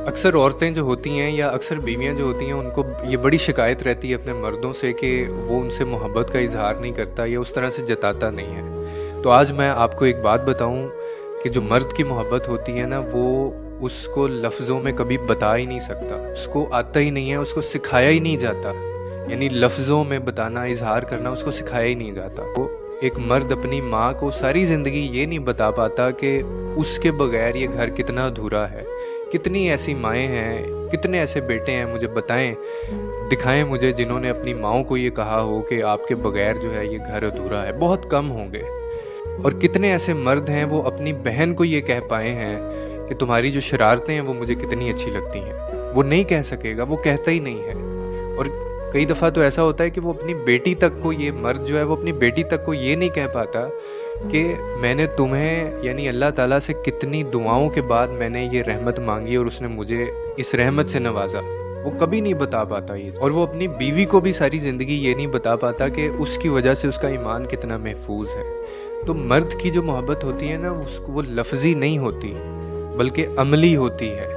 अक्सर औरतें जो होती हैं या अक्सर बीवियाँ जो होती हैं उनको ये बड़ी शिकायत रहती है अपने मर्दों से कि वो उनसे मोहब्बत का इज़हार नहीं करता या उस तरह से जताता नहीं है। तो आज मैं आपको एक बात बताऊँ कि जो मर्द की मोहब्बत होती है ना वो उसको लफ्ज़ों में कभी बता ही नहीं सकता। उसको आता ही नहीं है, उसको सिखाया ही नहीं जाता। यानी लफ्ज़ों में बताना, इज़हार करना उसको सिखाया ही नहीं जाता। वो एक मर्द अपनी माँ को सारी ज़िंदगी ये नहीं बता पाता कि उसके बगैर ये घर कितना अधूरा है। कितनी ऐसी माएँ हैं, कितने ऐसे बेटे हैं मुझे बताएँ, दिखाएँ मुझे जिन्होंने अपनी माँओं को ये कहा हो कि आपके बगैर जो है ये घर अधूरा है। बहुत कम होंगे। और कितने ऐसे मर्द हैं वो अपनी बहन को ये कह पाए हैं कि तुम्हारी जो शरारतें हैं वो मुझे कितनी अच्छी लगती हैं। वो नहीं कह सकेगा, वो कहता ही नहीं है। और कई दफ़ा तो ऐसा होता है कि वो अपनी बेटी तक को, ये मर्द जो है वो अपनी बेटी तक को ये नहीं कह पाता कि मैंने तुम्हें यानी अल्लाह ताला से कितनी दुआओं के बाद मैंने ये रहमत मांगी और उसने मुझे इस रहमत से नवाजा। वो कभी नहीं बता पाता ये। और वो अपनी बीवी को भी सारी ज़िंदगी ये नहीं बता पाता कि उसकी वजह से उसका ईमान कितना महफूज है। तो मर्द की जो मोहब्बत होती है ना उसको वो लफ्ज़ी नहीं होती बल्कि अमली होती है।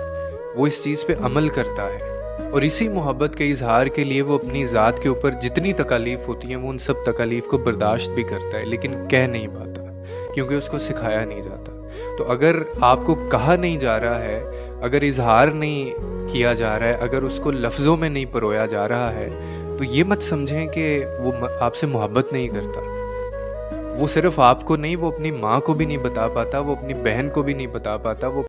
वो इस चीज़ पे अमल करता है और इसी मोहब्बत के इजहार के लिए वो अपनी ज़ात के ऊपर जितनी तकालीफ होती हैं वो उन सब तकालीफ को बर्दाश्त भी करता है, लेकिन कह नहीं पाता क्योंकि उसको सिखाया नहीं जाता। तो अगर आपको कहा नहीं जा रहा है, अगर इजहार नहीं किया जा रहा है, अगर उसको लफ्ज़ों में नहीं परोया जा रहा है, तो ये मत समझें कि वो आपसे मोहब्बत नहीं करता। वो सिर्फ आपको नहीं, वो अपनी माँ को भी नहीं बता पाता, वो अपनी बहन को भी नहीं बता पाता, वो